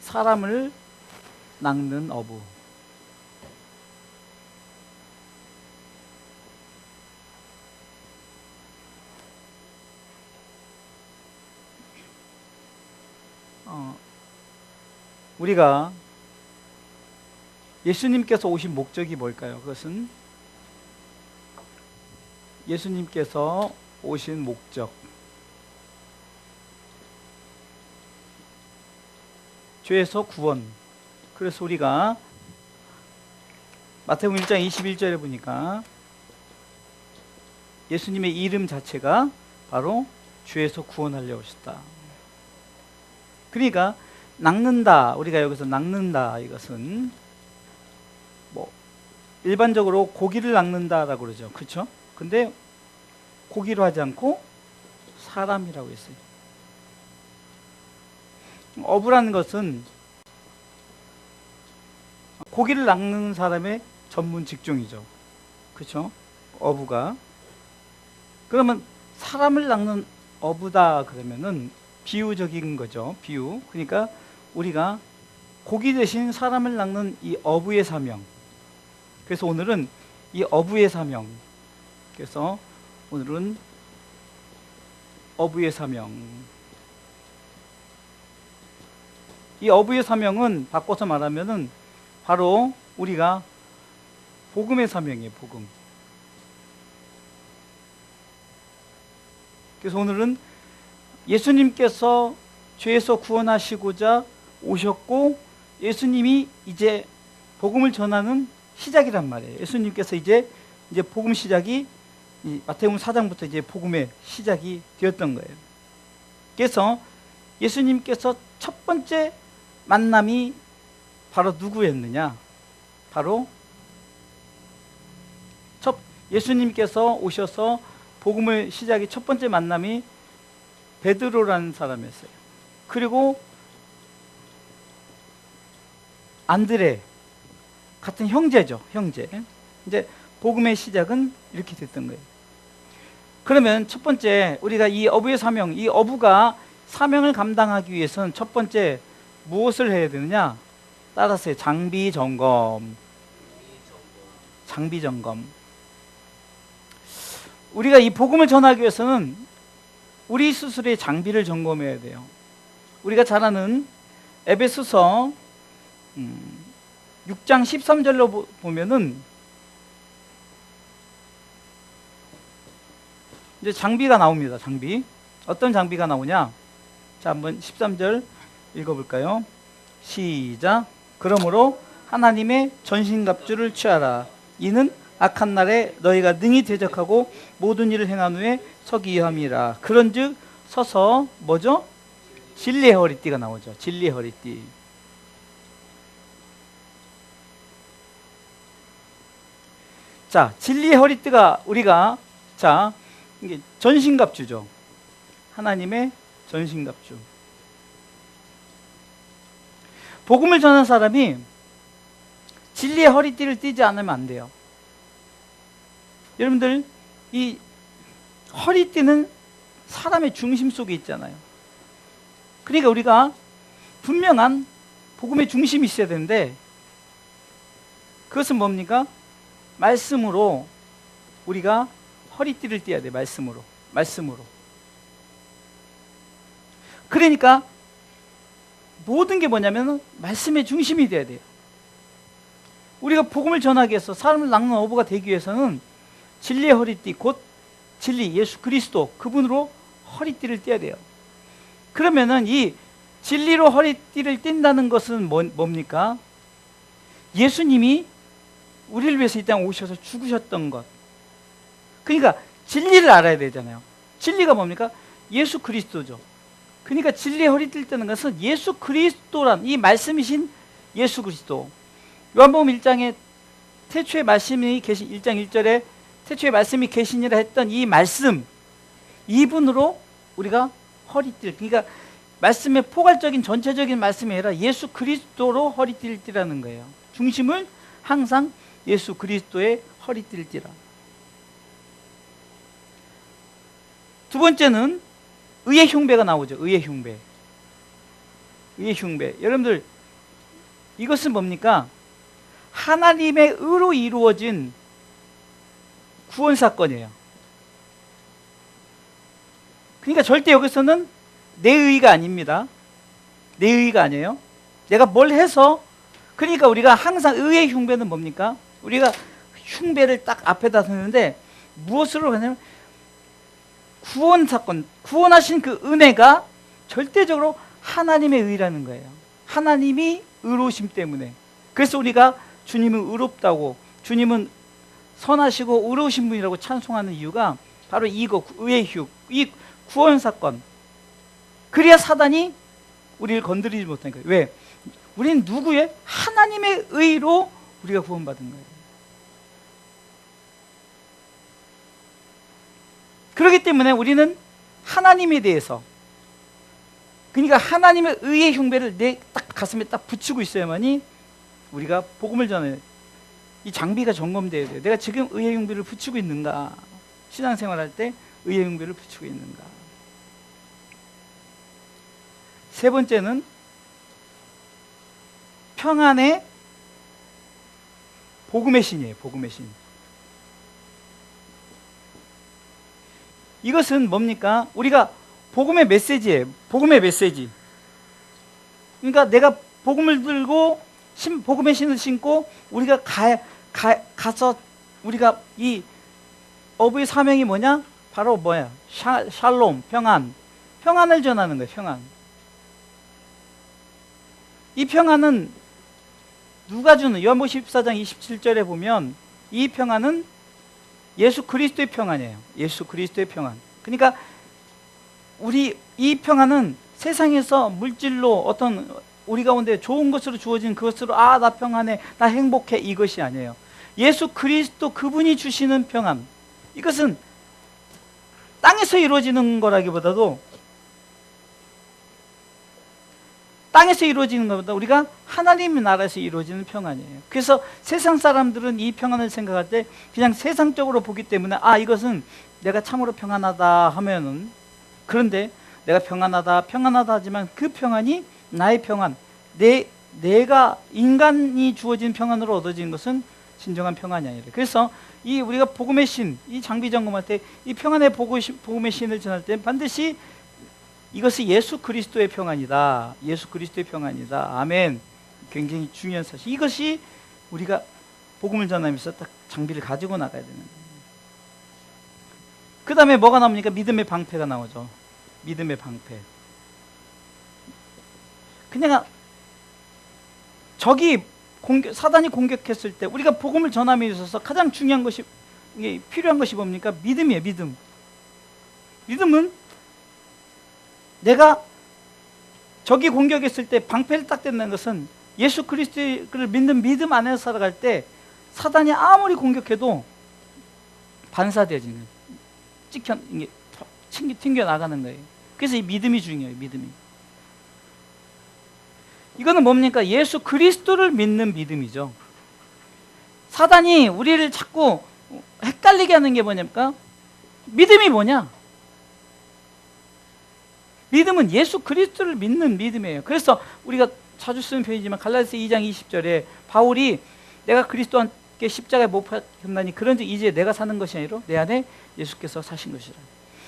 사람을 낚는 어부. 우리가 예수님께서 오신 목적이 뭘까요? 그것은 예수님께서 오신 목적, 죄에서 구원. 그래서 우리가 마태복음 1장 21절에 보니까 예수님의 이름 자체가 바로 죄에서 구원하려 오셨다. 그러니까 낚는다, 우리가 여기서 낚는다, 이것은 뭐 일반적으로 고기를 낚는다라고 그러죠. 그렇죠? 근데 고기로 하지 않고 사람이라고 했어요. 어부라는 것은 고기를 낚는 사람의 전문 직종이죠. 그렇죠? 어부가. 그러면 사람을 낚는 어부다 그러면은 비유적인 거죠. 비유. 그러니까 우리가 고기 대신 사람을 낚는 이 어부의 사명. 그래서 오늘은 이 어부의 사명. 그래서 오늘은 어부의 사명. 이 어부의 사명은 바꿔서 말하면은 바로 우리가 복음의 사명이에요. 복음. 그래서 오늘은 예수님께서 죄에서 구원하시고자 오셨고 예수님이 이제 복음을 전하는 시작이란 말이에요. 예수님께서 이제 복음 시작이 마태복음 4장부터 이제 복음의 시작이 되었던 거예요. 그래서 예수님께서 첫 번째 만남이 바로 누구였느냐? 바로 예수님께서 오셔서 복음의 시작이 첫 번째 만남이 베드로라는 사람이었어요. 그리고 안드레 같은 형제죠. 형제. 이제 복음의 시작은 이렇게 됐던 거예요. 그러면 첫 번째 우리가 이 어부의 사명, 이 어부가 사명을 감당하기 위해서는 첫 번째 무엇을 해야 되느냐? 따라서요. 장비 점검. 장비 점검. 우리가 이 복음을 전하기 위해서는 우리 스스로의 장비를 점검해야 돼요. 우리가 잘 아는 에베소서 6장 13절로 보면은 이제 장비가 나옵니다. 장비. 어떤 장비가 나오냐? 자, 한번 13절 읽어볼까요? 시작. 그러므로 하나님의 전신갑주를 취하라. 이는 악한 날에 너희가 능히 대적하고 모든 일을 행한 후에 서기 위함이라. 그런즉 서서 뭐죠? 진리의 허리띠가 나오죠. 진리의 허리띠. 자, 진리의 허리띠가 우리가 자 이게 전신갑주죠. 하나님의 전신갑주. 복음을 전하는 사람이 진리의 허리띠를 띠지 않으면 안 돼요. 여러분들 이 허리띠는 사람의 중심 속에 있잖아요. 그러니까 우리가 분명한 복음의 중심이 있어야 되는데 그것은 뭡니까? 말씀으로 우리가 허리띠를 띠어야 돼요. 말씀으로. 그러니까 모든 게 뭐냐면 말씀의 중심이 돼야 돼요. 우리가 복음을 전하기 위해서 사람을 낚는 어부가 되기 위해서는 진리의 허리띠, 곧 진리 예수 그리스도 그분으로 허리띠를 띠어야 돼요. 그러면은 이 진리로 허리띠를 띈다는 것은 뭡니까? 예수님이 우리를 위해서 이 땅에 오셔서 죽으셨던 것. 그러니까 진리를 알아야 되잖아요. 진리가 뭡니까? 예수 그리스도죠. 그러니까 진리의 허리띠를 띠는 것은 예수 그리스도란 이 말씀이신 예수 그리스도. 요한복음 1장에 태초에 말씀이 계신 1장 1절에 태초에 말씀이 계시니라 했던 이 말씀, 이분으로 우리가 허리띠를, 그러니까 말씀의 포괄적인 전체적인 말씀이 아니라 예수 그리스도로 허리띠를 띠라는 거예요. 중심을 항상 예수 그리스도의 허리띠를 띠라. 두 번째는 의의 흉배가 나오죠. 의의 흉배. 여러분들 이것은 뭡니까? 하나님의 의로 이루어진 구원 사건이에요. 그러니까 절대 여기서는 내 의가 아닙니다. 내 의가 아니에요. 내가 뭘 해서, 그러니까 우리가 항상 의의 흉배는 뭡니까? 우리가 흉배를 딱 앞에다 두는데 무엇으로 하냐면 구원 사건, 구원하신 그 은혜가 절대적으로 하나님의 의라는 거예요. 하나님이 의로우심 때문에. 그래서 우리가 주님은 의롭다고, 주님은 선하시고 의로우신 분이라고 찬송하는 이유가 바로 이거, 의의 휴, 이 구원 사건. 그래야 사단이 우리를 건드리지 못하는 거예요. 왜? 우리는 누구의? 하나님의 의로 우리가 구원받은 거예요. 그렇기 때문에 우리는 하나님에 대해서, 그러니까 하나님의 의의 흉배를 내 딱 가슴에 딱 붙이고 있어야만이 우리가 복음을 전해. 이 장비가 점검돼야 돼요. 내가 지금 의의 흉배를 붙이고 있는가? 신앙생활 할 때 의의 흉배를 붙이고 있는가? 세 번째는 평안의 복음의 신이에요. 복음의 신. 이것은 뭡니까? 우리가 복음의 메시지예요. 복음의 메시지. 그러니까 내가 복음을 들고 복음의 신을 신고 우리가 가서 우리가 이 어부의 사명이 뭐냐? 바로 뭐야? 샬롬, 평안. 평안을 전하는 거예요. 평안. 이 평안은 누가 주는, 요한복음 14장 27절에 보면 이 평안은 예수 그리스도의 평안이에요. 예수 그리스도의 평안. 그러니까 우리 이 평안은 세상에서 물질로 어떤 우리 가운데 좋은 것으로 주어진 그것으로 나 평안해, 나 행복해, 이것이 아니에요. 예수 그리스도 그분이 주시는 평안. 이것은 땅에서 이루어지는 거라기보다도, 땅에서 이루어지는 것보다 우리가 하나님의 나라에서 이루어지는 평안이에요. 그래서 세상 사람들은 이 평안을 생각할 때 그냥 세상적으로 보기 때문에 이것은 내가 참으로 평안하다 하면은, 그런데 내가 평안하다 하지만 그 평안이 나의 평안, 내가 인간이 주어진 평안으로 얻어진 것은 진정한 평안이 아니라. 그래서 이 우리가 복음의 신, 이 장비 점검할 때 이 평안의 복음의 신을 전할 때 반드시 이것이 예수 그리스도의 평안이다. 예수 그리스도의 평안이다. 아멘. 굉장히 중요한 사실. 이것이 우리가 복음을 전하면서 딱 장비를 가지고 나가야 되는 거예요. 그 다음에 뭐가 나옵니까? 믿음의 방패가 나오죠. 믿음의 방패. 그냥 사단이 공격했을 때 우리가 복음을 전함에 있어서 가장 중요한 것이, 필요한 것이 뭡니까? 믿음이에요. 믿음. 믿음은 내가 적이 공격했을 때 방패를 딱 댄다는 것은 예수 그리스도를 믿는 믿음 안에서 살아갈 때 사단이 아무리 공격해도 반사되어지는, 튕겨 나가는 거예요. 그래서 이 믿음이 중요해요. 믿음이. 이거는 뭡니까? 예수 그리스도를 믿는 믿음이죠. 사단이 우리를 자꾸 헷갈리게 하는 게 뭐냐니까? 믿음이 뭐냐? 믿음은 예수 그리스도를 믿는 믿음이에요. 그래서 우리가 자주 쓰는 표현이지만 갈라디아서 2장 20절에 바울이 내가 그리스도와 함께 십자가에 못 박혔나니 그런즉 이제 내가 사는 것이 아니라 내 안에 예수께서 사신 것이라.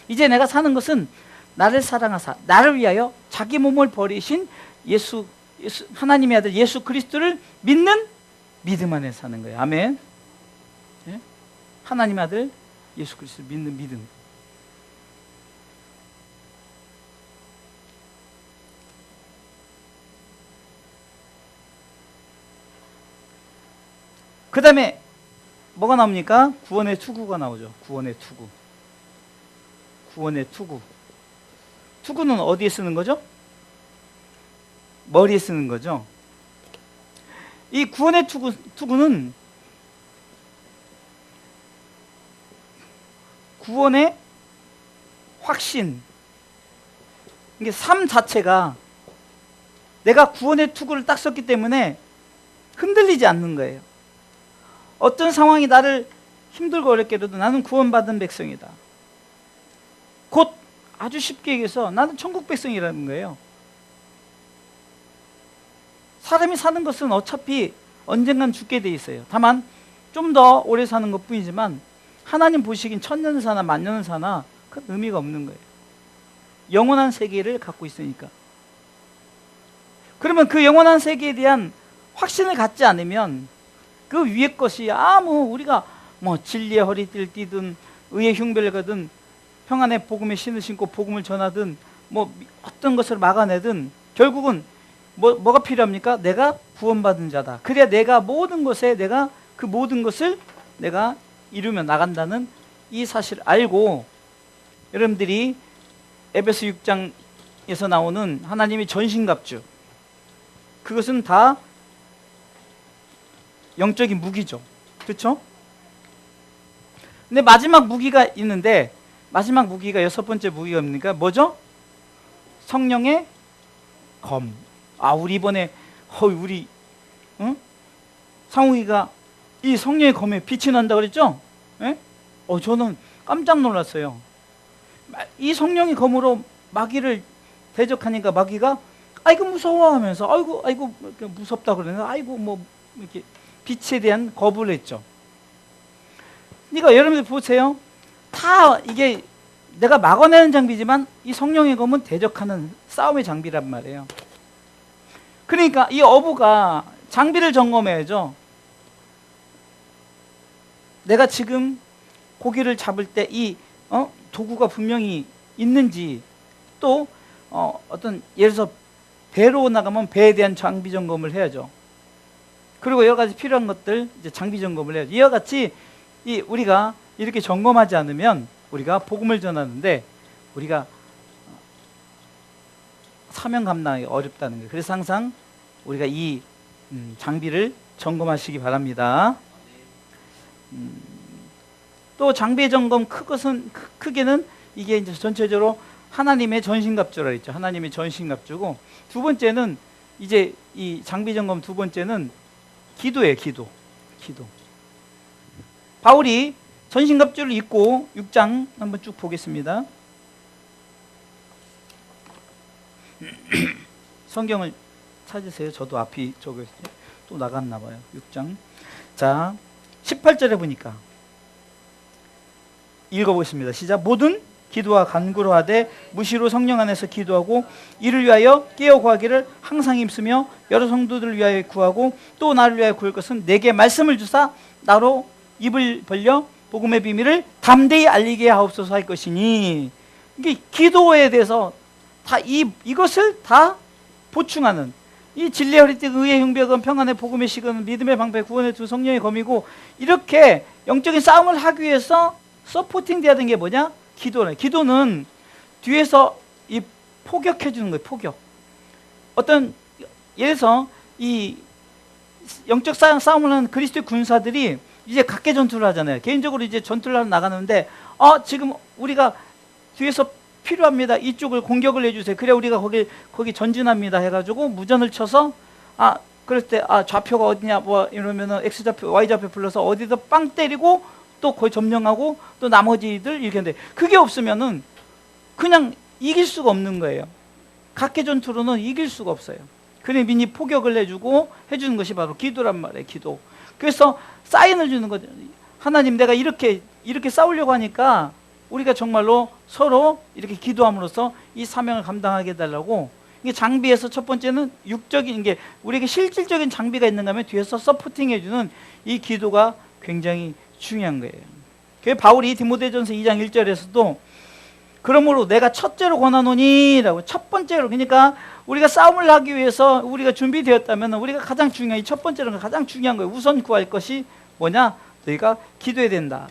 이제 내가 사는 것은 나를 사랑하사 나를 위하여 자기 몸을 버리신 하나님의 아들 예수 그리스도를 믿는 믿음 안에 사는 거예요. 아멘. 예? 하나님의 아들 예수 그리스도를 믿는 믿음. 그 다음에 뭐가 나옵니까? 구원의 투구가 나오죠. 구원의 투구. 구원의 투구. 투구는 어디에 쓰는 거죠? 머리에 쓰는 거죠. 이 구원의 투구는 구원의 확신. 이게 삶 자체가 내가 구원의 투구를 딱 썼기 때문에 흔들리지 않는 거예요. 어떤 상황이 나를 힘들고 어렵게 해도 나는 구원받은 백성이다. 곧 아주 쉽게 얘기해서 나는 천국 백성이라는 거예요. 사람이 사는 것은 어차피 언젠간 죽게 돼 있어요. 다만 좀 더 오래 사는 것 뿐이지만 하나님 보시긴 천년 사나 만년 사나 큰 의미가 없는 거예요. 영원한 세계를 갖고 있으니까. 그러면 그 영원한 세계에 대한 확신을 갖지 않으면 그 위의 것이 우리가 뭐 진리의 허리띠를 띠든 의의 흉배를 가든 평안의 복음의 신을 신고 복음을 전하든 뭐 어떤 것을 막아내든 결국은 뭐가 필요합니까? 내가 구원받은 자다. 그래야 내가 모든 것에 그 모든 것을 내가 이루며 나간다는 이 사실을 알고, 여러분들이 에베소 6장에서 나오는 하나님의 전신갑주, 그것은 다 영적인 무기죠. 그렇죠? 근데 마지막 무기가 있는데, 마지막 무기가 6번째 무기가 뭡니까? 뭐죠? 성령의 검. 우리 이번에 우리 상욱이가 이 성령의 검에 빛이 난다 그랬죠? 예? 저는 깜짝 놀랐어요. 이 성령의 검으로 마귀를 대적하니까 마귀가 아이고 무서워 하면서 아이고 무섭다 그러는데 뭐 이렇게 빛에 대한 거부를 했죠. 그러니까 여러분들 보세요. 다 이게 내가 막아내는 장비지만 이 성령의 검은 대적하는 싸움의 장비란 말이에요. 그러니까 이 어부가 장비를 점검해야죠. 내가 지금 고기를 잡을 때 이 도구가 분명히 있는지, 또 어떤 예를 들어서 배로 나가면 배에 대한 장비 점검을 해야죠. 그리고 여러 가지 필요한 것들 이제 장비 점검을 해야죠. 이와 같이 우리가 이렇게 점검하지 않으면 우리가 복음을 전하는데 우리가 사명 감당하기 어렵다는 거예요. 그래서 항상 우리가 이 장비를 점검하시기 바랍니다. 또 장비의 점검 크게는 이게 이제 전체적으로 하나님의 전신갑주라 했죠. 하나님의 전신갑주고, 두 번째는 이제 이 장비 점검 두 번째는 기도예요. 기도. 바울이 전신갑주를 입고 6장 한번 쭉 보겠습니다. 성경을 찾으세요. 저도 앞이 저기 또 나갔나 봐요. 6장. 자, 18절에 보니까 읽어보겠습니다. 시작. 모든 기도와 간구로 하되 무시로 성령 안에서 기도하고 이를 위하여 깨어 구하기를 항상 힘쓰며 여러 성도들을 위하여 구하고 또 나를 위하여 구할 것은 내게 말씀을 주사 나로 입을 벌려 복음의 비밀을 담대히 알리게 하옵소서 할 것이니, 이게 기도에 대해서 다 이것을 다 보충하는, 이 진리의 허리띠, 의의 흉배건, 평안의 복음의 식은, 믿음의 방패, 구원의 두 성령의 검이고, 이렇게 영적인 싸움을 하기 위해서 서포팅 돼야 되는 게 뭐냐? 기도는 뒤에서 이 포격해 주는 거예요. 포격. 어떤 예를 들어서 이 영적 싸움을 하는 그리스도의 군사들이 이제 각계 전투를 하잖아요. 개인적으로 이제 전투를 하러 나가는데 지금 우리가 뒤에서 필요합니다. 이쪽을 공격을 해주세요. 그래 우리가 거기 전진합니다. 해가지고 무전을 쳐서 그럴 때 좌표가 어디냐 뭐 이러면은 X좌표, Y좌표 불러서 어디서 빵 때리고 또 거의 점령하고 또 나머지들 이렇게 하는데, 그게 없으면은 그냥 이길 수가 없는 거예요. 각계 전투로는 이길 수가 없어요. 그래 미리 포격을 해주는 것이 바로 기도란 말이에요. 기도. 그래서 사인을 주는 거죠. 하나님, 내가 이렇게 싸우려고 하니까 우리가 정말로 서로 이렇게 기도함으로써 이 사명을 감당하게 해달라고. 이게 장비에서 첫 번째는 육적인 게 우리에게 실질적인 장비가 있는가 하면 뒤에서 서포팅 해주는 이 기도가 굉장히 중요한 거예요. 그래서 바울이 디모데전서 2장 1절에서도 그러므로 내가 첫째로 권하노니 라고, 첫 번째로, 그러니까 우리가 싸움을 하기 위해서 우리가 준비되었다면 우리가 가장 중요한, 첫 번째로 가장 중요한 거예요. 우선 구할 것이 뭐냐? 너희가 기도해야 된다.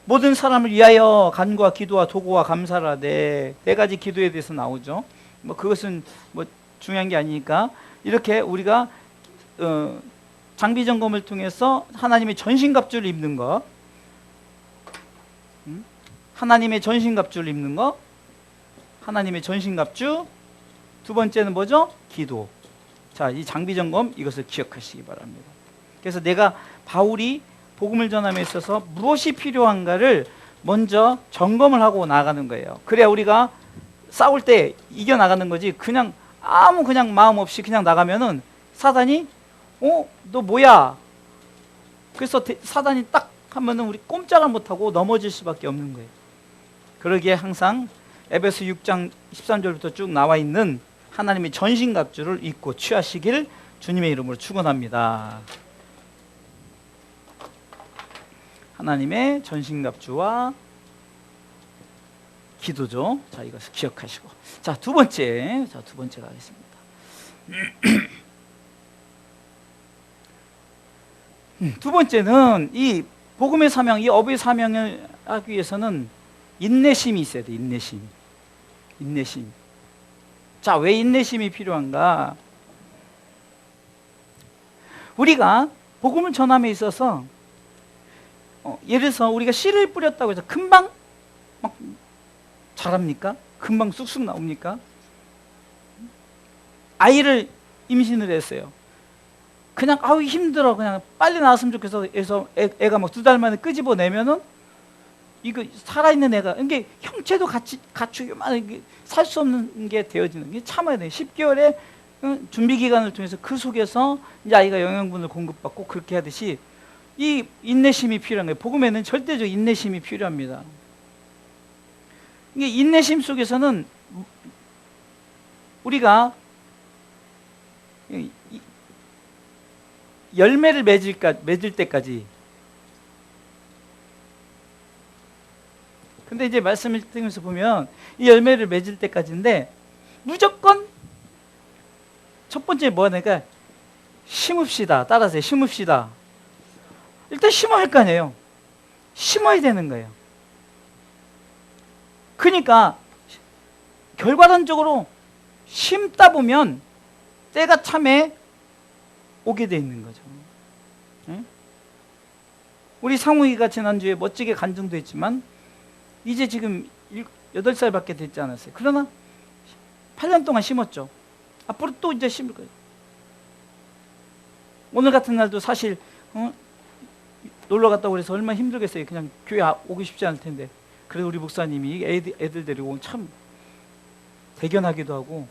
모든 사람을 위하여 간구와 기도와 도구와 감사를 하되, 네 가지 기도에 대해서 나오죠. 뭐 그것은 뭐 중요한 게 아니니까 이렇게 우리가 장비 점검을 통해서 하나님의 전신갑주를 입는 것, 하나님의 전신갑주를 입는 것, 하나님의 전신갑주. 두 번째는 뭐죠? 기도. 자, 이 장비 점검, 이것을 기억하시기 바랍니다. 그래서 바울이 복음을 전함에 있어서 무엇이 필요한가를 먼저 점검을 하고 나가는 거예요. 그래야 우리가 싸울 때 이겨나가는 거지, 그냥 마음 없이 그냥 나가면은 사단이 너 뭐야? 그래서 사단이 딱 하면은 우리 꼼짝을 못하고 넘어질 수밖에 없는 거예요. 그러기에 항상 에베소 6장 13절부터 쭉 나와 있는 하나님의 전신갑주를 입고 취하시길 주님의 이름으로 축원합니다. 하나님의 전신갑주와 기도죠. 자, 이것을 기억하시고. 자, 두 번째 가겠습니다. 두 번째는 이 복음의 사명, 이 어부의 사명을 하기 위해서는 인내심이 있어야 돼. 인내심. 자, 왜 인내심이 필요한가? 우리가 복음을 전함에 있어서 예를 들어서 우리가 씨를 뿌렸다고 해서 금방 막 자랍니까? 금방 쑥쑥 나옵니까? 아이를 임신을 했어요. 그냥 힘들어, 그냥 빨리 나왔으면 좋겠어 해서 애가 막 2달 만에 끄집어내면은 이거 살아있는 애가, 이게 형체도 갖추기만 살 수 없는 게 되어지는 게 참아야 돼요. 10개월의 준비 기간을 통해서 그 속에서 이제 아이가 영양분을 공급받고 그렇게 하듯이 이 인내심이 필요한 거예요. 복음에는 절대적 인내심이 필요합니다. 이게 인내심 속에서는 우리가 열매를 맺을 때까지. 근데 이제 말씀을 들으면서 보면 이 열매를 맺을 때까지인데 무조건 첫 번째 뭐냐니까 심읍시다. 따라서 심읍시다. 일단 심어야 할 거 아니에요. 심어야 되는 거예요. 그러니까 결과론적으로 심다 보면 때가 참에 오게 돼 있는 거죠. 네? 우리 상욱이가 지난주에 멋지게 간증도 했지만 이제 지금 8살밖에 되지 않았어요. 그러나 8년 동안 심었죠. 앞으로 또 이제 심을 거예요. 오늘 같은 날도 사실 놀러 갔다고 그래서 얼마나 힘들겠어요. 그냥 교회 오고 싶지 않을 텐데. 그래도 우리 목사님이 애들 데리고 참 대견하기도 하고.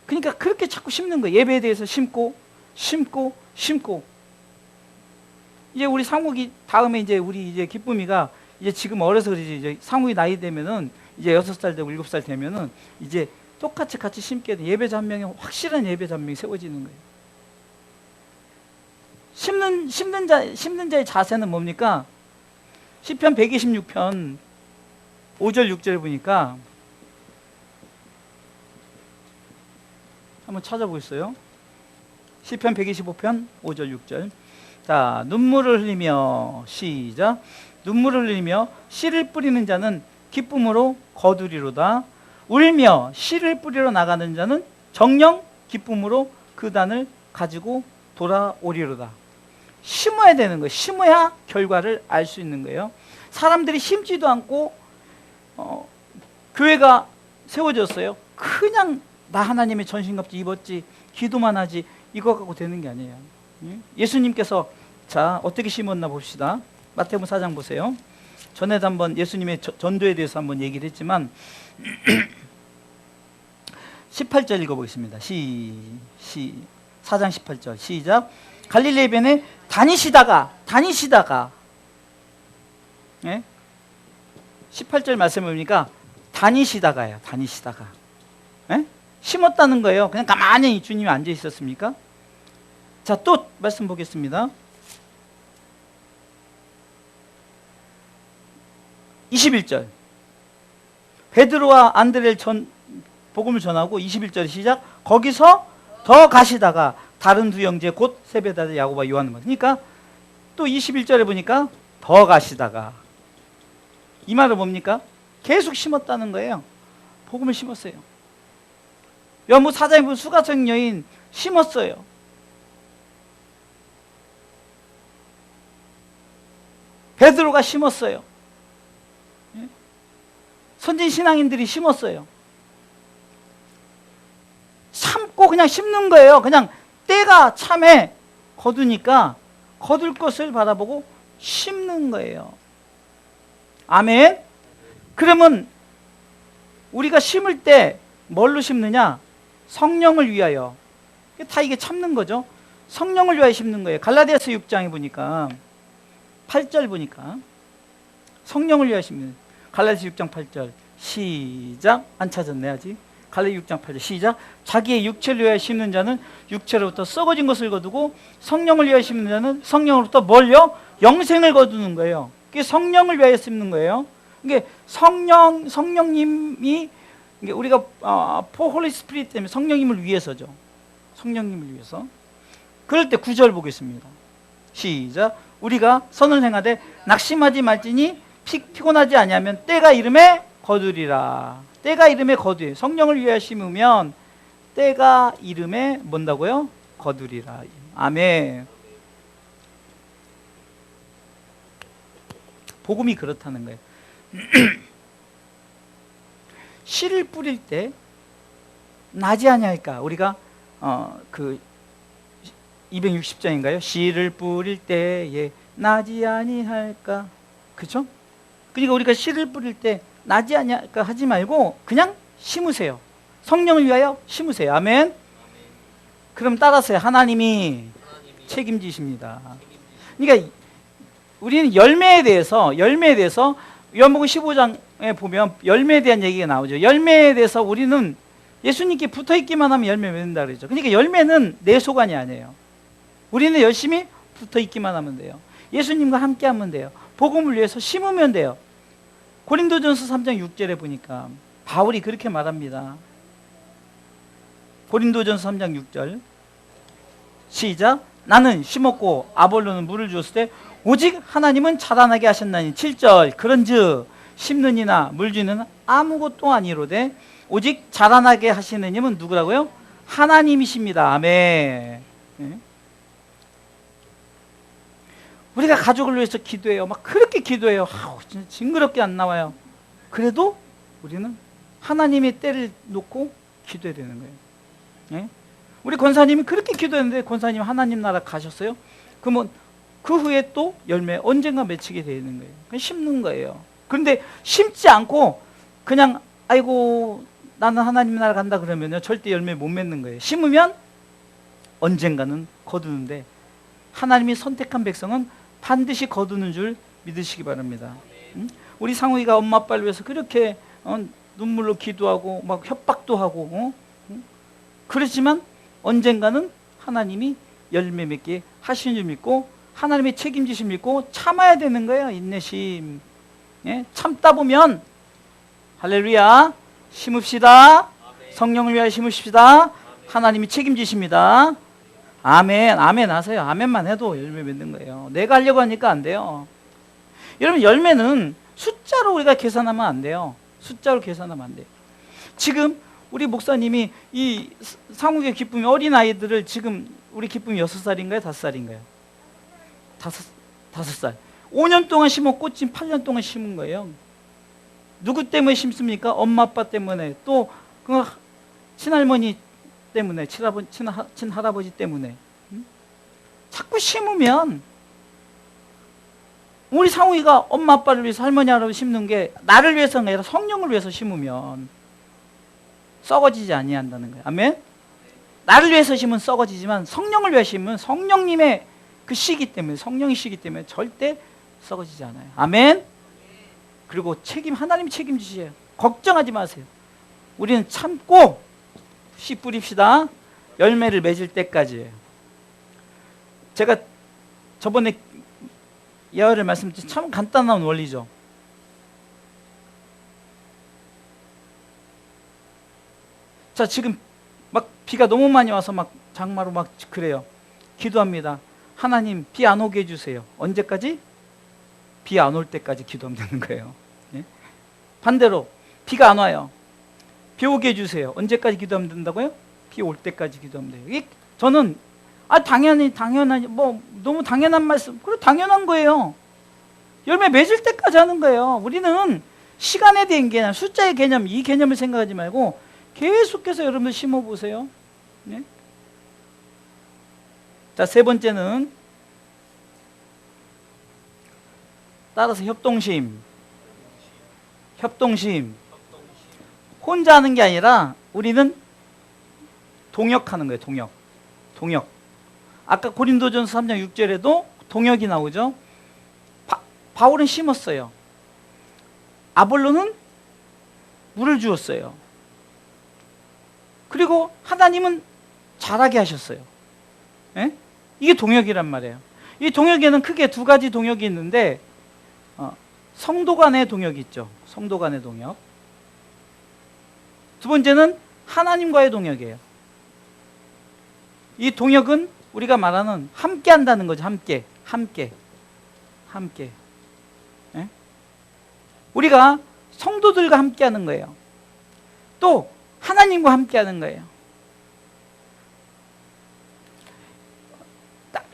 그러니까 그렇게 자꾸 심는 거예요. 예배에 대해서 심고 이제 우리 상욱이 다음에 이제 우리 이제 기쁨이가 이제 지금 어려서 그러지, 이제 상욱이 나이 되면은 이제 6살 되고 7살 되면은 이제 똑같이 같이 심게 돼. 예배자 한 명이 확실한 예배자 한 명이 세워지는 거예요. 심는 자의 자세는 뭡니까? 시편 126편 5절 6절 보니까 한번 찾아보겠어요. 시편 125편 5절 6절. 자, 눈물을 흘리며 시작. 눈물을 흘리며 씨를 뿌리는 자는 기쁨으로 거두리로다. 울며 씨를 뿌리러 나가는 자는 정녕 기쁨으로 그 단을 가지고 돌아오리로다. 심어야 되는 거예요. 심어야 결과를 알 수 있는 거예요. 사람들이 심지도 않고 교회가 세워졌어요. 그냥 나 하나님의 전신갑주 입었지, 기도만 하지, 이거 갖고 되는 게 아니에요. 예수님께서 자 어떻게 심었나 봅시다. 마태복음 4장 보세요. 전에도 한번 예수님의 전도에 대해서 한번 얘기를 했지만 18절 읽어보겠습니다. 4장 18절 시작. 갈릴리 해변에 다니시다가 예? 18절 말씀을 보니까 다니시다가요. 예? 심었다는 거예요. 그냥 가만히 주님이 앉아 있었습니까? 자, 또 말씀 보겠습니다. 21절 베드로와 안드레를 복음을 전하고 21절 시작. 거기서 더 가시다가 다른 두 형제 곧 세베다드 야고보와 요한을 그러니까 또 21절에 보니까 더 가시다가 이 말은 뭡니까? 계속 심었다는 거예요. 복음을 심었어요. 요한복음 4장에 보면 수가성 여인 심었어요. 베드로가 심었어요. 선진 신앙인들이 심었어요. 참고 그냥 심는 거예요. 그냥 때가 참에 거두니까 거둘 것을 바라보고 심는 거예요. 아멘. 그러면 우리가 심을 때 뭘로 심느냐? 성령을 위하여. 다 이게 참는 거죠. 성령을 위하여 심는 거예요. 갈라디아서 6장에 보니까 8절 보니까 성령을 위하여 심는, 갈라디아서 6장 8절 시작. 안 찾았네 아직. 갈라디아 6장 8절 시작. 자기의 육체를 위하여 심는 자는 육체로부터 썩어진 것을 거두고 성령을 위하여 심는 자는 성령으로부터 뭘요? 영생을 거두는 거예요. 그게 성령을 위하여 심는 거예요. 이게 성령님이 우리가 for Holy Spirit 때문에 성령님을 위해서죠. 성령님을 위해서. 그럴 때 9절 보겠습니다. 시작. 우리가 선을 행하되 낙심하지 말지니 피곤하지 아니하면 때가 이름에 거두리라. 때가 이름에 거두리. 성령을 위하여 심으면 때가 이름에 뭔다고요? 거두리라. 아멘. 복음이 그렇다는 거예요. 씨를 뿌릴 때 나지 아니할까? 우리가 그 260장인가요? 씨를 뿌릴 때에 나지 아니할까? 그렇죠? 그러니까 우리가 씨를 뿌릴 때 나지 아니할까 하지 말고 그냥 심으세요. 성령을 위하여 심으세요. 아멘. 그럼 따라서요. 하나님이 책임지십니다. 그러니까 우리는 열매에 대해서 요한복음 15장에 보면 열매에 대한 얘기가 나오죠. 열매에 대해서 우리는 예수님께 붙어있기만 하면 열매 맺는다 그러죠. 그러니까 열매는 내 소관이 아니에요. 우리는 열심히 붙어있기만 하면 돼요. 예수님과 함께 하면 돼요. 복음을 위해서 심으면 돼요. 고린도전서 3장 6절에 보니까 바울이 그렇게 말합니다. 고린도전서 3장 6절 시작. 나는 심었고 아볼로는 물을 주었을 때 오직 하나님은 자라나게 하셨나니. 7절 그런즉 심는 이나 물 주는 아무것도 아니로되 오직 자라나게 하시는 님은 누구라고요? 하나님이십니다. 아멘. 네? 우리가 가족을 위해서 기도해요. 막 그렇게 기도해요. 진짜 징그럽게 안 나와요. 그래도 우리는 하나님의 때를 놓고 기도해야 되는 거예요. 네? 우리 권사님이 그렇게 기도했는데 권사님 하나님 나라 가셨어요? 그러면 그 후에 또 열매 언젠가 맺히게 되는 거예요. 그냥 심는 거예요. 그런데 심지 않고 그냥 아이고 나는 하나님 나라 간다 그러면요 절대 열매 못 맺는 거예요. 심으면 언젠가는 거두는데 하나님이 선택한 백성은 반드시 거두는 줄 믿으시기 바랍니다. 우리 상우이가 엄마 아빠를 위해서 그렇게 눈물로 기도하고 막 협박도 하고 그렇지만 언젠가는 하나님이 열매 맺게 하시는 줄 믿고 하나님의 책임지심 믿고 참아야 되는 거예요. 인내심. 예? 참다 보면 할렐루야 심읍시다. 성령을 위하여 심읍시다. 하나님이 책임지십니다. 아멘. 아멘 하세요. 아멘만 해도 열매 맺는 거예요. 내가 하려고 하니까 안 돼요. 여러분 열매는 숫자로 우리가 계산하면 안 돼요. 숫자로 계산하면 안 돼요. 지금 우리 목사님이 이 상욱의 기쁨이 어린아이들을 지금 우리 기쁨이 6살인가요? 5살인가요? 5살. 5년 동안 심었고 지금 8년 동안 심은 거예요. 누구 때문에 심습니까? 엄마 아빠 때문에 또 그 친할머니 때문에 친할아버지 때문에 자꾸 심으면 우리 상우이가 엄마 아빠를 위해서 할머니 할아버지 심는 게 나를 위해서가 아니라 성령을 위해서 심으면 썩어지지 아니한다는 거예요. 아멘? 나를 위해서 심으면 썩어지지만 성령을 위해서 심으면 성령님의 그 시기 때문에 성령의 시기 때문에 절대 썩어지지 않아요. 아멘? 그리고 하나님이 책임지셔요. 걱정하지 마세요. 우리는 참고 씨 뿌립시다. 열매를 맺을 때까지예요. 제가 저번에 예화를 말씀드린 참 간단한 원리죠. 자, 지금 막 비가 너무 많이 와서 막 장마로 막 그래요. 기도합니다. 하나님 비 안 오게 해주세요. 언제까지? 비 안 올 때까지 기도하면 되는 거예요. 예? 반대로 비가 안 와요. 비 오게 해주세요. 언제까지 기도하면 된다고요? 비 올 때까지 기도하면 돼요. 이게 저는 당연하니 뭐 너무 당연한 말씀. 그래 당연한 거예요. 열매 맺을 때까지 하는 거예요. 우리는 시간에 대한 개념, 숫자의 개념, 이 개념을 생각하지 말고 계속해서 여러분들 심어보세요. 네? 자, 세 번째는 따라서 협동심. 혼자 하는 게 아니라 우리는 동역하는 거예요. 동역. 동역. 아까 고린도전서 3장 6절에도 동역이 나오죠. 바울은 심었어요. 아볼로는 물을 주었어요. 그리고 하나님은 자라게 하셨어요. 예? 이게 동역이란 말이에요. 이 동역에는 크게 두 가지 동역이 있는데 성도 간의 동역이 있죠. 성도 간의 동역. 두 번째는 하나님과의 동역이에요. 이 동역은 우리가 말하는 함께 한다는 거죠. 함께. 예? 우리가 성도들과 함께 하는 거예요. 또 하나님과 함께 하는 거예요.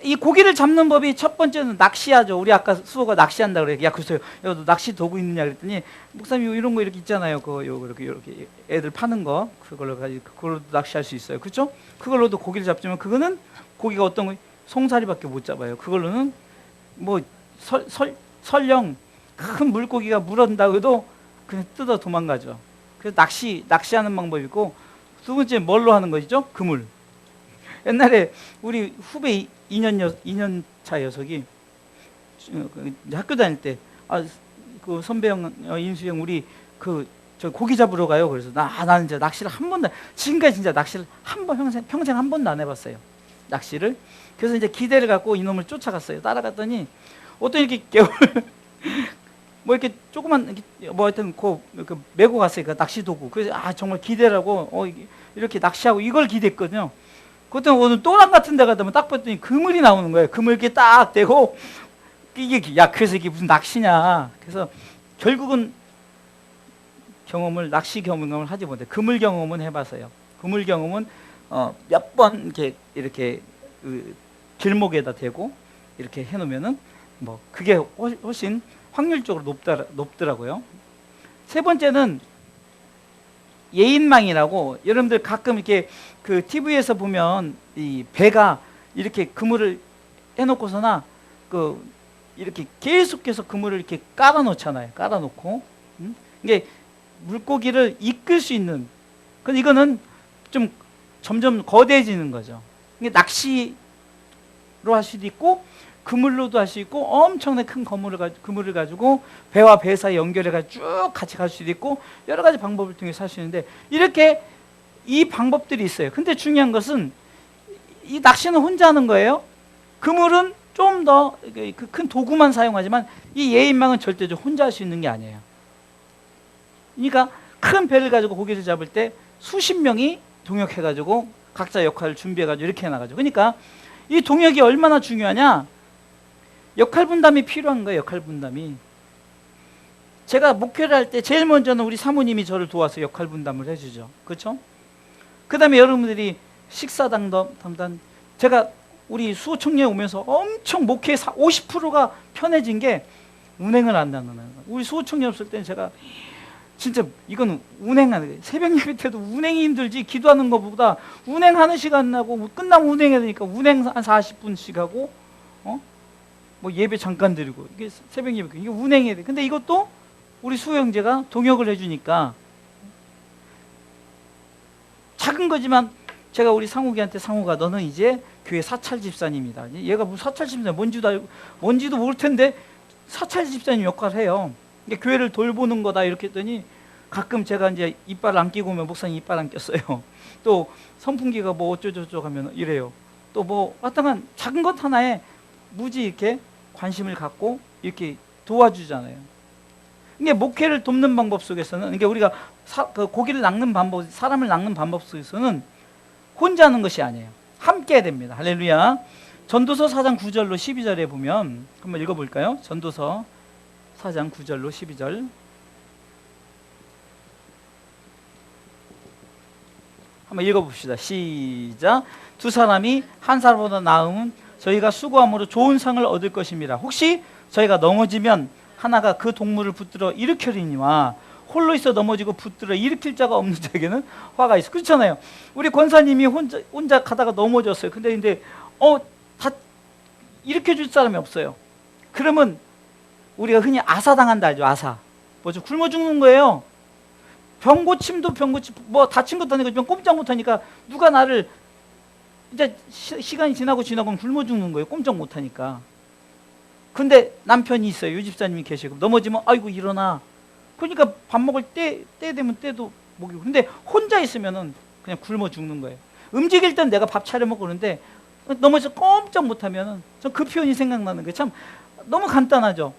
이 고기를 잡는 법이 첫 번째는 낚시하죠. 우리 아까 수호가 낚시한다 그래요. 야, 글쎄요. 야, 너 낚시 도구 있느냐 그랬더니 목사님 이런 거 이렇게 있잖아요. 이렇게 애들 파는 거 그걸로 가지고 그걸로 낚시할 수 있어요. 그렇죠? 그걸로도 고기를 잡지만 그거는 고기가 어떤 거 송사리밖에 못 잡아요. 그걸로는 뭐 설령 큰 물고기가 물었다고 해도 그냥 뜯어 도망가죠. 그래서 낚시하는 방법이 있고 두 번째 뭘로 하는 것이죠? 그물. 옛날에 우리 후배 2년 차 녀석이 학교 다닐 때 그 선배 형 인수 형 우리 저 고기 잡으러 가요. 그래서 나는 이제 낚시를 한 번도 지금까지 진짜 낚시를 평생 한 번도 안 해봤어요. 낚시를. 그래서 이제 기대를 갖고 이놈을 쫓아갔어요. 따라갔더니 어떤 이렇게 개울 뭐 이렇게 조그만 뭐 하여튼 그 메고 갔어요. 그 낚시 도구. 그래서 정말 기대라고 이렇게 낚시하고 이걸 기대했거든요. 그때 오늘 또랑 같은 데 가다 보면 딱 봤더니 그물이 나오는 거예요. 그물 이렇게 딱 대고 그래서 이게 무슨 낚시냐. 그래서 결국은 낚시 경험을 하지 못해. 그물 경험은 해봤어요. 그물 경험은 몇 번 이렇게 길목에다 대고 이렇게 해놓으면은 뭐 그게 훨씬 확률적으로 높더라고요. 세 번째는 예인망이라고 여러분들 가끔 이렇게 그 TV에서 보면 이 배가 이렇게 그물을 해놓고서나 이렇게 계속해서 그물을 이렇게 깔아놓잖아요. 깔아놓고 이게 물고기를 이끌 수 있는. 근데 이거는 좀 점점 거대해지는 거죠. 이게 낚시로 할 수도 있고 그물로도 할 수 있고 엄청나게 큰 그물을 가지고 배와 배 사이 연결해가지고 쭉 같이 갈 수도 있고 여러 가지 방법을 통해서 할 수 있는데 이렇게 이 방법들이 있어요. 근데 중요한 것은 이 낚시는 혼자 하는 거예요. 그물은 좀 더 큰 도구만 사용하지만 이 예인망은 절대적으로 혼자 할 수 있는 게 아니에요. 그러니까 큰 배를 가지고 고기를 잡을 때 수십 명이 동역해가지고 각자 역할을 준비해가지고 이렇게 해나가죠. 그러니까 이 동역이 얼마나 중요하냐? 역할 분담이 필요한 거예요. 역할 분담이. 제가 목회를 할 때 제일 먼저는 우리 사모님이 저를 도와서 역할 분담을 해주죠. 그렇죠? 그 다음에 여러분들이 식사 담당. 제가 우리 수호 청년에 오면서 엄청 목회 50%가 편해진 게 운행을 안 나누는 거예요. 우리 수호 청년 없을 때는 제가 진짜 이건 운행하는 거예요. 새벽 예배 때도 운행이 힘들지 기도하는 것보다 운행하는 시간 나고 끝나면 운행해야 되니까 운행 한 40분씩 하고 뭐 예배 잠깐 드리고 이게 새벽 예배 이게 운행해야 돼. 근데 이것도 우리 수호 형제가 동역을 해주니까 작은 거지만 제가 우리 상욱이한테 상욱아 너는 이제 교회 사찰 집사님이다. 얘가 무슨 사찰 집사님 뭔지도 모를 텐데 사찰 집사님 역할을 해요. 이게 교회를 돌보는 거다 이렇게 했더니 가끔 제가 이제 이빨 안 끼고 오면 목사님 이빨 안 꼈어요. 또 선풍기가 뭐 어쩌고저쩌고 하면 이래요. 또 뭐 하여튼 작은 것 하나에 무지 이렇게 관심을 갖고 이렇게 도와주잖아요. 이게 목회를 돕는 방법 속에서는 이게 우리가 고기를 낚는 방법, 사람을 낚는 방법 속에서는 혼자 하는 것이 아니에요. 함께 해야 됩니다. 할렐루야. 전도서 4장 9절로 12절에 보면 한번 읽어볼까요? 전도서 4장 9절로 12절. 한번 읽어봅시다. 시작. 두 사람이 한 사람보다 나으면 저희가 수고함으로 좋은 상을 얻을 것입니다. 혹시 저희가 넘어지면 하나가 그 동물을 붙들어 일으켜리니와 홀로 있어 넘어지고 붙들어 일으킬 자가 없는 자에게는 화가 있어. 그렇잖아요. 우리 권사님이 혼자 가다가 넘어졌어요. 근데 다 일으켜줄 사람이 없어요. 그러면 우리가 흔히 아사당한다 알죠? 아사. 뭐죠? 굶어 죽는 거예요. 병고침 뭐 다친 것도 아니고 꼼짝 못하니까 누가 나를 이제 시간이 지나고 굶어 죽는 거예요. 꼼짝 못 하니까. 근데 남편이 있어요. 유집사님이 계시고 넘어지면 아이고 일어나. 그러니까 밥 먹을 때 되면 때도 먹이고. 근데 혼자 있으면은 그냥 굶어 죽는 거예요. 움직일 땐 내가 밥 차려 먹고 그러는데 넘어져서 꼼짝 못 하면은 전 그 표현이 생각나는 거예요. 참 너무 간단하죠.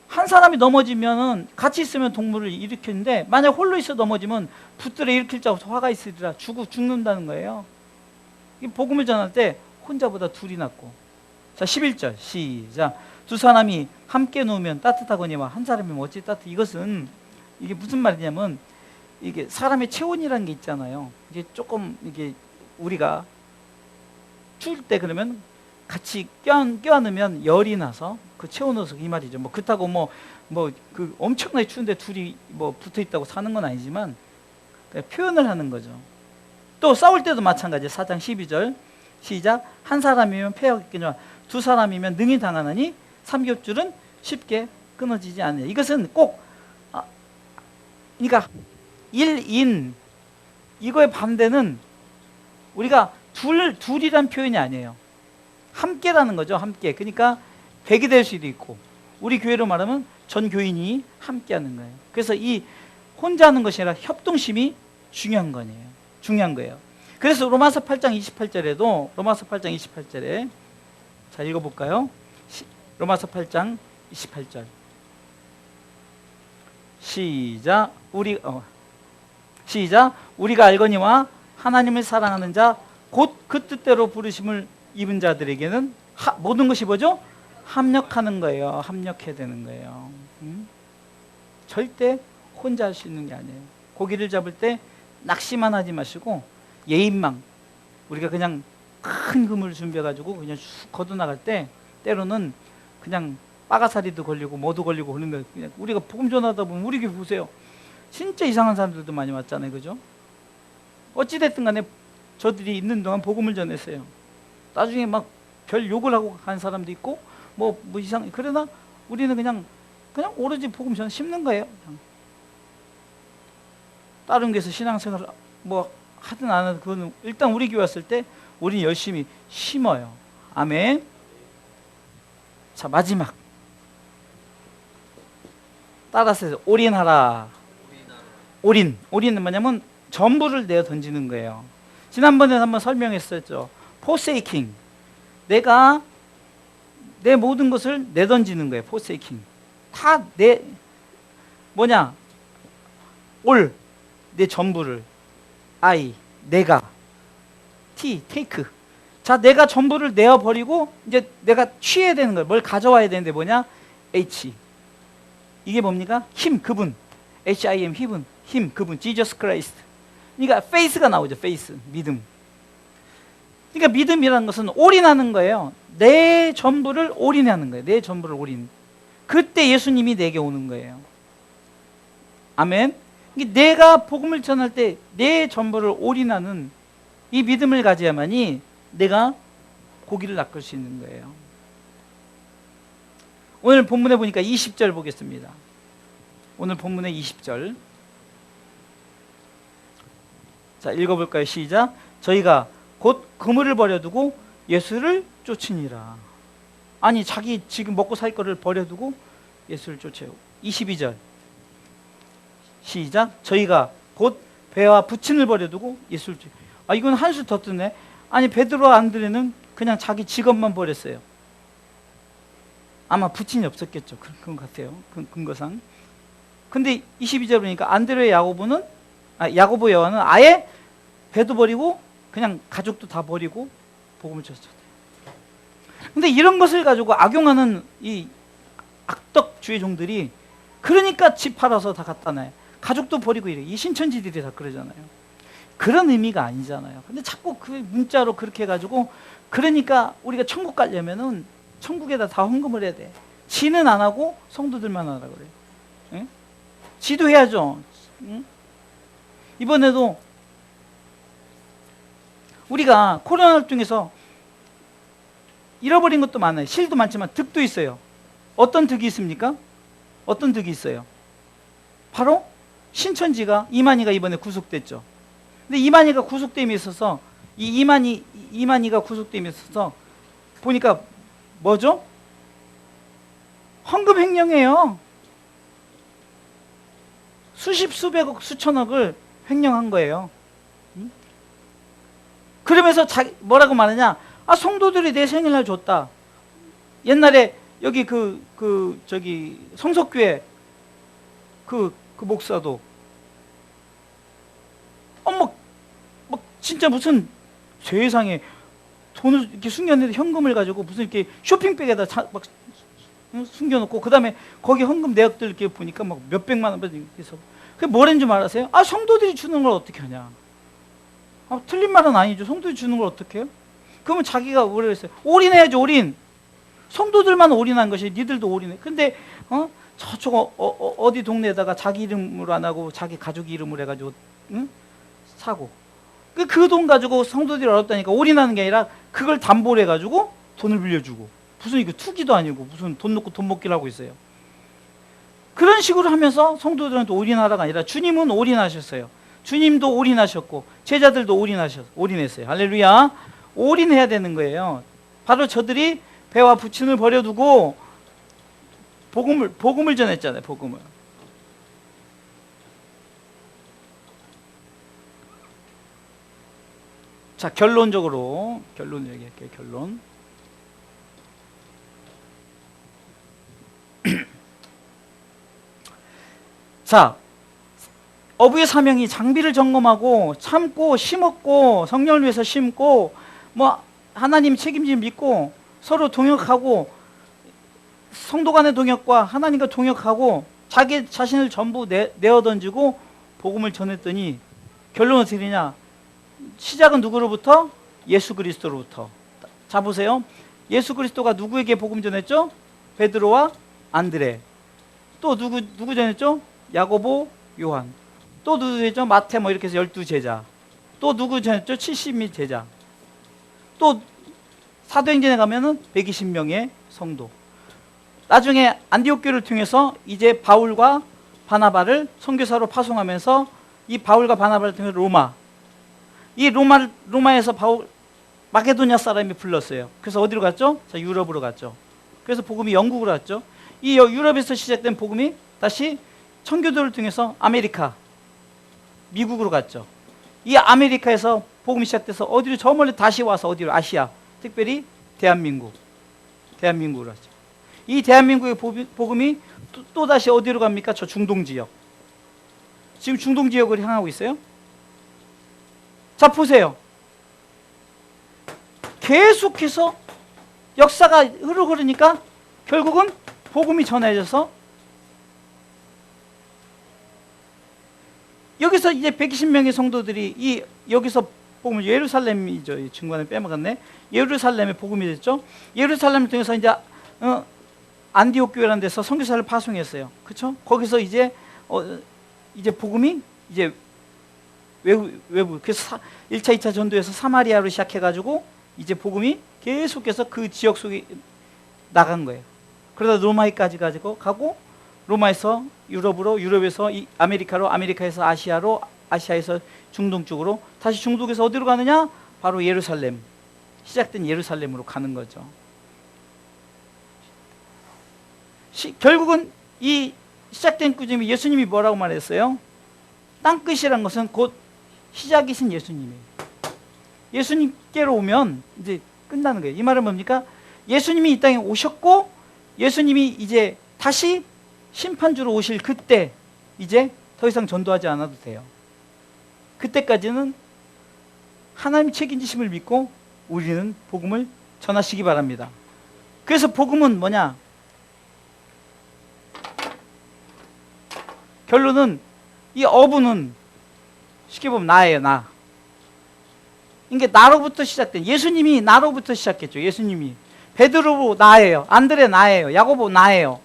한 사람이 넘어지면은 같이 있으면 동물을 일으키는데 만약 홀로 있어 넘어지면 붙들어 일으킬 자 없어 화가 있으리라 죽는다는 거예요. 이 복음을 전할 때 혼자보다 둘이 낫고. 자 11절 시작. 두 사람이 함께 누우면 따뜻하거니와 한 사람이면 어찌 따뜻. 이것은 이게 무슨 말이냐면 이게 사람의 체온이라는 게 있잖아요. 이게 조금 이게 우리가 추울 때 그러면 같이 껴안으면 열이 나서 그 체온으로서 이 말이죠. 뭐 그렇다고 그 엄청나게 추운데 둘이 뭐 붙어 있다고 사는 건 아니지만 표현을 하는 거죠. 또 싸울 때도 마찬가지. 4장 12절 시작. 한 사람이면 패하가 있겠냐 두 사람이면 능히 당하나니 삼겹줄은 쉽게 끊어지지 않느냐. 이것은 꼭 그러니까 1인 이거의 반대는 우리가 둘이란 표현이 아니에요. 함께라는 거죠. 함께. 그러니까 100이 될 수도 있고 우리 교회로 말하면 전 교인이 함께하는 거예요. 그래서 이 혼자 하는 것이 아니라 협동심이 중요한 거예요. 그래서 로마서 8장 28절에도 로마서 8장 28절에 자 읽어볼까요? 로마서 8장 28절 시작. 우리가 알거니와 하나님을 사랑하는 자 곧 그 뜻대로 부르심을 입은 자들에게는 모든 것이 뭐죠? 합력하는 거예요. 합력해야 되는 거예요. 절대 혼자 할 수 있는 게 아니에요. 고기를 잡을 때 낚시만 하지 마시고 예인망 우리가 그냥 큰 그물 준비해가지고 그냥 쑥 걷어나갈 때 때로는 그냥 빠가사리도 걸리고 뭐도 걸리고 그런 거예요. 그냥 우리가 복음 전하다 보면 우리 교회 보세요. 진짜 이상한 사람들도 많이 왔잖아요. 그죠? 어찌됐든 간에 저들이 있는 동안 복음을 전했어요. 나중에 막 별 욕을 하고 간 사람도 있고 뭐 이상. 그러나 우리는 그냥 오로지 복음 전 심는 거예요. 그냥. 다른 교회에서 신앙생활을 뭐 하든 안 하든 그거는 일단 우리 교회 왔을 때 우리는 열심히 심어요. 아멘. 자 마지막 따라서 해서 올인하라. 올인은 뭐냐면 전부를 내어 던지는 거예요. 지난번에 한번 설명했었죠. 포세이킹. 내가 내 모든 것을 내던지는 거예요. 포세이킹. 다 내 전부를. 내가. 테이크. 자, 내가 전부를 내어버리고 이제 내가 취해야 되는 거예요. 뭘 가져와야 되는데 뭐냐? 이게 뭡니까? 그분. 힘, 그분. Jesus Christ. 그러니까 faith가 나오죠. faith, 믿음. 그러니까 믿음이라는 것은 올인하는 거예요. 내 전부를 올인하는 거예요. 내 전부를 올인. 그때 예수님이 내게 오는 거예요. 아멘. 내가 복음을 전할 때 내 전부를 올인하는 이 믿음을 가져야만이 내가 고기를 낚을 수 있는 거예요. 오늘 본문에 보니까 20절 보겠습니다. 오늘 본문의 20절. 자, 읽어볼까요? 시작. 저희가 곧 그물을 버려두고 예수를 쫓으니라. 아니 자기 지금 먹고 살 거를 버려두고 예수를 쫓아요. 22절 시작. 저희가 곧 배와 부친을 버려두고 예수를 쫓아요. 이건 한 수 더 뜨네. 아니 베드로와 안드레는 그냥 자기 직업만 버렸어요. 아마 부친이 없었겠죠. 그런 것 같아요. 근거상. 근데 22절 보니까 안드레 야고보 요한은 아예 배도 버리고 그냥 가족도 다 버리고 복음을 전했어요. 근데 이런 것을 가지고 악용하는 이 악덕주의 종들이 그러니까 집 팔아서 다 갖다 놔요. 가족도 버리고 이래. 이 신천지들이 다 그러잖아요. 그런 의미가 아니잖아요. 근데 자꾸 그 문자로 그렇게 해가지고 그러니까 우리가 천국 가려면은 천국에다 다 헌금을 해야 돼. 지는 안 하고 성도들만 하라 그래요. 응? 지도 해야죠. 응? 이번에도 우리가 코로나를 통해서 잃어버린 것도 많아요. 실도 많지만 득도 있어요. 어떤 득이 있습니까? 어떤 득이 있어요? 바로 신천지가 이만희가 이번에 구속됐죠. 근데 이만희가 구속됨에 있어서 이 이만희가 구속되면서 보니까 뭐죠? 헌금 횡령이에요. 수십 수백억 수천억을 횡령한 거예요. 그러면서 뭐라고 말하냐? 아, 성도들이 내 생일날 줬다. 옛날에 여기 저기 성석교회 그 목사도 진짜 무슨 세상에 돈을 이렇게 숨겼는데 현금을 가지고 무슨 이렇게 쇼핑백에다 막 숨겨놓고 그 다음에 거기 헌금 내역들 이렇게 보니까 막 몇백만 원 해서 그게 뭐라는 줄 알았어요? 아, 성도들이 주는 걸 어떻게 하냐? 아, 틀린 말은 아니죠. 성도들이 주는 걸 어떻게 해요? 그러면 자기가 뭐라고 했어요? 올인해야죠, 올인. 성도들만 올인한 것이 니들도 올인해. 근데 저쪽 어디 동네에다가 자기 이름으로 안 하고 자기 가족 이름으로 해가지고 사고 그 돈 가지고 성도들이 어렵다니까 올인하는 게 아니라 그걸 담보로 해가지고 돈을 빌려주고 무슨 이거 투기도 아니고 무슨 돈 놓고 돈 먹기를 하고 있어요. 그런 식으로 하면서 성도들한테 올인하라가 아니라 주님은 올인하셨어요. 주님도 올인하셨고 제자들도 올인했어요. 할렐루야. 올인해야 되는 거예요. 바로 저들이 배와 부친을 버려두고 복음을 전했잖아요. 복음을. 자, 결론적으로 결론 얘기할게요. 결론. 자, 어부의 사명이 장비를 점검하고 참고 심었고 성령을 위해서 심고 뭐 하나님 책임질 믿고 서로 동역하고 성도 간의 동역과 하나님과 동역하고 자기 자신을 전부 내어 던지고 복음을 전했더니 결론은 어떻게 되냐? 시작은 누구로부터? 예수 그리스도로부터. 자, 보세요. 예수 그리스도가 누구에게 복음 전했죠? 베드로와 안드레. 또 누구 전했죠? 야고보, 요한. 또 누구 전했죠? 마태 뭐 이렇게 해서 12제자. 또 누구 전했죠? 70미 제자. 또 사도행전에 가면은 120명의 성도. 나중에 안디옥 교회를 통해서 이제 바울과 바나바를 선교사로 파송하면서 이 바울과 바나바를 통해서 로마. 이 로마에서 마게도냐 사람이 불렀어요. 그래서 어디로 갔죠? 자, 유럽으로 갔죠. 그래서 복음이 영국으로 갔죠. 이 유럽에서 시작된 복음이 다시 청교도를 통해서 아메리카, 미국으로 갔죠. 이 아메리카에서 복음이 시작돼서 어디로 저 멀리 다시 와서 어디로? 아시아, 특별히 대한민국으로 갔죠. 이 대한민국의 복음이 또 다시 어디로 갑니까? 저 중동 지역. 지금 중동 지역을 향하고 있어요. 자, 보세요. 계속해서 역사가 흐르니까 결국은 복음이 전해져서 여기서 이제 120명의 성도들이 여기서 복음을 예루살렘이죠. 중간에 빼먹었네. 예루살렘에 복음이 됐죠. 예루살렘을 통해서 이제 안디옥 교회라는 데서 선교사를 파송했어요. 그렇죠? 거기서 이제 복음이 이제 외부 그래서 1차, 2차 전도에서 사마리아로 시작해가지고 이제 복음이 계속해서 그 지역 속에 나간 거예요. 그러다 로마에까지 가고 로마에서 유럽으로, 유럽에서 아메리카로, 아메리카에서 아시아로, 아시아에서 중동 쪽으로, 다시 중동에서 어디로 가느냐? 바로 예루살렘, 시작된 예루살렘으로 가는 거죠. 결국은 이 시작된 꾸짐이 예수님이 뭐라고 말했어요? 땅끝이란 것은 곧 시작이신 예수님이에요. 예수님께로 오면 이제 끝나는 거예요. 이 말은 뭡니까? 예수님이 이 땅에 오셨고 예수님이 이제 다시 심판주로 오실 그때 이제 더 이상 전도하지 않아도 돼요. 그때까지는 하나님 책임지심을 믿고 우리는 복음을 전하시기 바랍니다. 그래서 복음은 뭐냐? 결론은 이 어부는 쉽게 보면 나예요, 나. 이게 나로부터 시작된, 예수님이 나로부터 시작했죠. 예수님이. 베드로 나예요. 안드레 나예요. 야고보 나예요.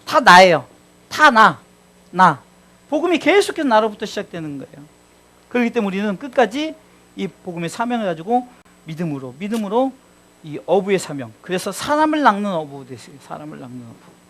다 나예요. 다 나. 복음이 계속해서 나로부터 시작되는 거예요. 그렇기 때문에 우리는 끝까지 이 복음의 사명을 가지고 믿음으로 이 어부의 사명. 그래서 사람을 낚는 어부 됐어요. 사람을 낚는 어부.